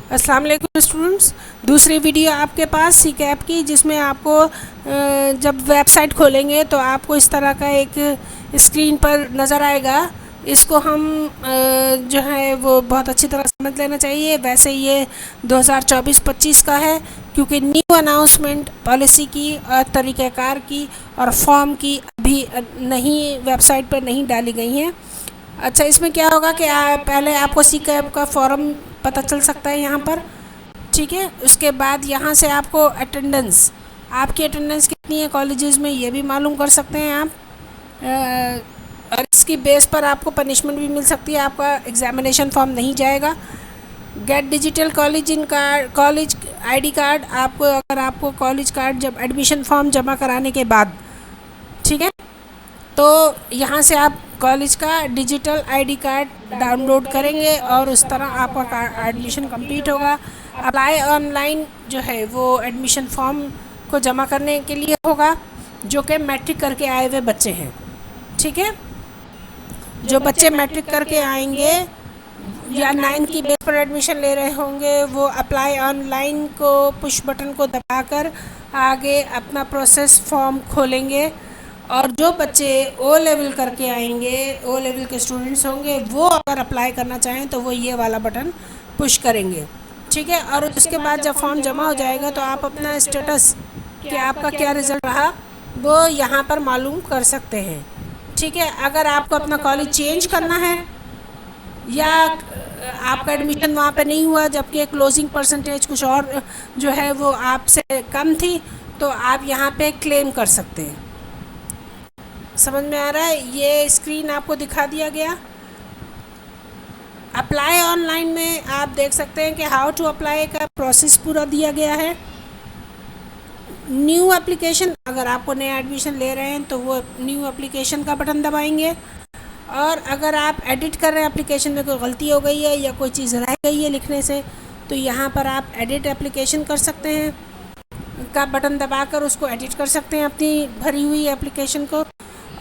अस्सलाम वालेकुम स्टूडेंट्स। दूसरी वीडियो आपके पास सी कैप की, जिसमें आपको जब वेबसाइट खोलेंगे तो आपको इस तरह का एक स्क्रीन पर नज़र आएगा। इसको हम जो है वो बहुत अच्छी तरह समझ लेना चाहिए। वैसे ये 2024-25 का है, क्योंकि न्यू अनाउंसमेंट पॉलिसी की और तरीक़ाकार की और फॉर्म की अभी नहीं वेबसाइट पर नहीं डाली गई हैं। अच्छा, इसमें क्या होगा कि पहले आपको सी कैप का फॉर्म पता चल सकता है यहाँ पर, ठीक है। उसके बाद यहाँ से आपको अटेंडेंस, आपकी अटेंडेंस कितनी है कॉलेजेस में, ये भी मालूम कर सकते हैं आप। और इसकी बेस पर आपको पनिशमेंट भी मिल सकती है, आपका एग्जामिनेशन फॉर्म नहीं जाएगा। Gate digital college in card, college ID card, आपको अगर आपको कॉलेज कार्ड जब एडमिशन फॉर्म जमा कराने के बाद, ठीक है, तो यहाँ से आप कॉलेज का डिजिटल आईडी कार्ड डाउनलोड करेंगे और उस तरह आपका एडमिशन कंप्लीट होगा। अप्लाई ऑनलाइन जो है वो एडमिशन फॉर्म को जमा करने के लिए होगा, जो कि मैट्रिक करके आए हुए बच्चे हैं, ठीक है। जो बच्चे मैट्रिक करके आएंगे या 9 की बेस पर एडमिशन ले रहे होंगे, वो अप्लाई ऑनलाइन को पुश बटन को दबाकर आगे अपना प्रोसेस फॉर्म खोलेंगे। और जो बच्चे ओ लेवल करके आएंगे, ओ लेवल के स्टूडेंट्स होंगे, वो अगर अप्लाई करना चाहें तो वो ये वाला बटन पुश करेंगे, ठीक है। और उसके बाद जब फॉर्म जमा हो जाएगा तो आप अपना स्टेटस कि आपका क्या रिज़ल्ट रहा वो यहाँ पर मालूम कर सकते हैं, ठीक है। अगर आपको अपना कॉलेज चेंज करना है या आपका एडमिशन वहाँ पे नहीं हुआ, जबकि क्लोजिंग परसेंटेज कुछ और जो है वो आपसे कम थी, तो आप यहाँ पे क्लेम कर सकते हैं। समझ में आ रहा है? ये स्क्रीन आपको दिखा दिया गया। अप्लाई ऑनलाइन में आप देख सकते हैं कि हाउ टू अप्लाई का प्रोसेस पूरा दिया गया है। न्यू एप्लीकेशन, अगर आपको नया एडमिशन ले रहे हैं तो वो न्यू एप्लीकेशन का बटन दबाएंगे। और अगर आप एडिट कर रहे हैं, एप्लीकेशन में कोई गलती हो गई है या कोई चीज़ रह गई है लिखने से, तो यहाँ पर आप एडिट एप्लीकेशन कर सकते हैं का बटन दबाकर उसको एडिट कर सकते हैं अपनी भरी हुई एप्लीकेशन को।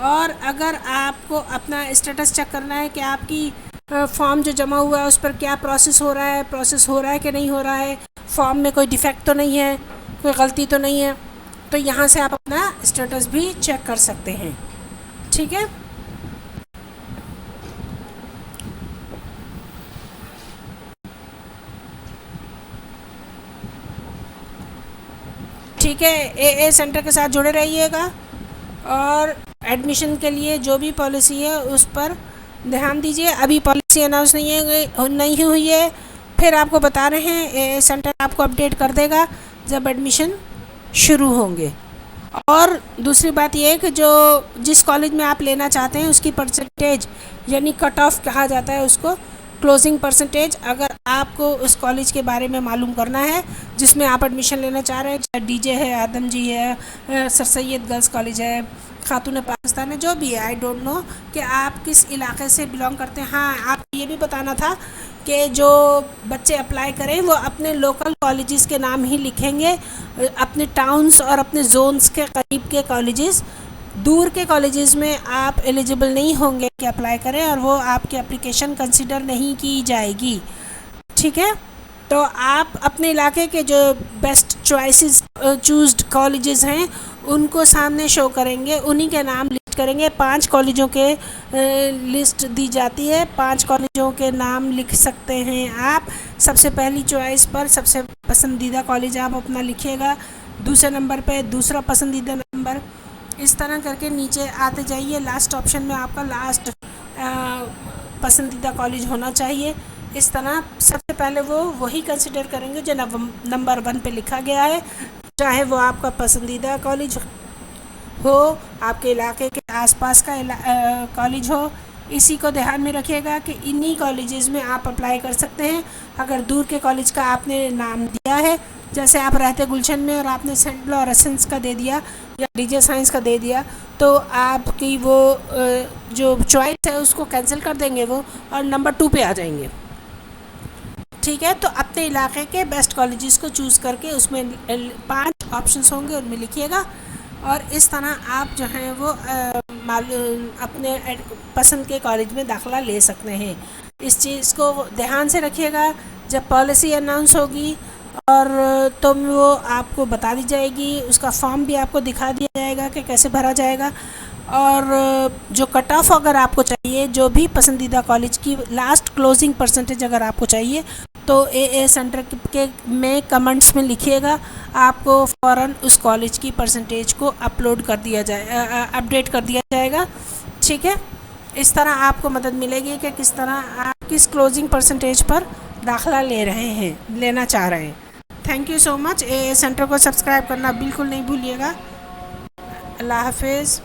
और अगर आपको अपना स्टेटस चेक करना है कि आपकी फॉर्म जो जमा हुआ है उस पर क्या प्रोसेस हो रहा है कि नहीं हो रहा है, फॉर्म में कोई डिफेक्ट तो नहीं है, कोई गलती तो नहीं है, तो यहाँ से आप अपना स्टेटस भी चेक कर सकते हैं, ठीक है। ठीक है, ए सेंटर के साथ जुड़े रहिएगा और एडमिशन के लिए जो भी पॉलिसी है उस पर ध्यान दीजिए। अभी पॉलिसी अनाउंस नहीं हुई है, फिर आपको बता रहे हैं, ए सेंटर आपको अपडेट कर देगा जब एडमिशन शुरू होंगे। और दूसरी बात यह है कि जो जिस कॉलेज में आप लेना चाहते हैं उसकी परसेंटेज, यानी कट ऑफ कहा जाता है उसको, क्लोजिंग परसेंटेज, अगर आपको उस कॉलेज के बारे में मालूम करना है जिसमें आप एडमिशन लेना चाह रहे हैं, चाहे डीजे है, आदम जी है, सर सैयद गर्ल्स कॉलेज है, खातून पाकिस्तान है, जो भी है, आई डोंट नो कि आप किस इलाके से बिलोंग करते हैं। हाँ, आप ये भी बताना था कि जो बच्चे अप्लाई करें वो अपने लोकल कॉलेजेस के नाम ही लिखेंगे, अपने टाउन्स और अपने जोन्स के करीब के कॉलेजेस, दूर के कॉलेजेस में आप एलिजिबल नहीं होंगे कि अप्लाई करें, और वो आपकी एप्लीकेशन कंसिडर नहीं की जाएगी, ठीक है। तो आप अपने इलाके के जो बेस्ट चॉइसेस चूज्ड कॉलेजेस हैं उनको सामने शो करेंगे, उन्हीं के नाम लिस्ट करेंगे। 5 कॉलेजों के लिस्ट दी जाती है, 5 कॉलेजों के नाम लिख सकते हैं आप। सबसे पहली चॉइस पर सबसे पसंदीदा कॉलेज आप अपना लिखिएगा, दूसरे नंबर पे दूसरा पसंदीदा नंबर, इस तरह करके नीचे आते जाइए। लास्ट ऑप्शन में आपका लास्ट पसंदीदा कॉलेज होना चाहिए। इस तरह सबसे पहले वो वही कंसिडर करेंगे जो नंबर 1 पे लिखा गया है, चाहे वो आपका पसंदीदा कॉलेज हो, आपके इलाके के आसपास का कॉलेज हो। इसी को ध्यान में रखिएगा कि इन्हीं कॉलेजेस में आप अप्लाई कर सकते हैं। अगर दूर के कॉलेज का आपने नाम दिया है, जैसे आप रहते गुलशन में और आपने सेंट लॉरेंस का दे दिया या डीजे साइंस का दे दिया, तो आपकी वो जो चॉइस है उसको कैंसिल कर देंगे वो, और नंबर 2 पे आ जाएंगे, ठीक है। तो अपने इलाके के बेस्ट कॉलेजेस को चूज़ करके उसमें 5 ऑप्शंस होंगे, उनमें लिखिएगा, और इस तरह आप जो हैं वो अपने पसंद के कॉलेज में दाखिला ले सकते हैं। इस चीज़ को ध्यान से रखिएगा जब पॉलिसी अनाउंस होगी और तो वो आपको बता दी जाएगी, उसका फॉर्म भी आपको दिखा दिया जाएगा कि कैसे भरा जाएगा। और जो कट ऑफ अगर आपको चाहिए, जो भी पसंदीदा कॉलेज की लास्ट क्लोजिंग परसेंटेज अगर आपको चाहिए, तो ए सेंटर के में कमेंट्स में लिखिएगा, आपको फ़ौरन उस कॉलेज की परसेंटेज को अपलोड कर दिया जाए, अपडेट कर दिया जाएगा। ठीक है, इस तरह आपको मदद मिलेगी कि किस तरह आप किस क्लोजिंग परसेंटेज पर दाखिला लेना चाह रहे हैं। Thank you so much. A centre को सब्सक्राइब करना बिल्कुल नहीं भूलिएगा। अल्लाह हाफिज़।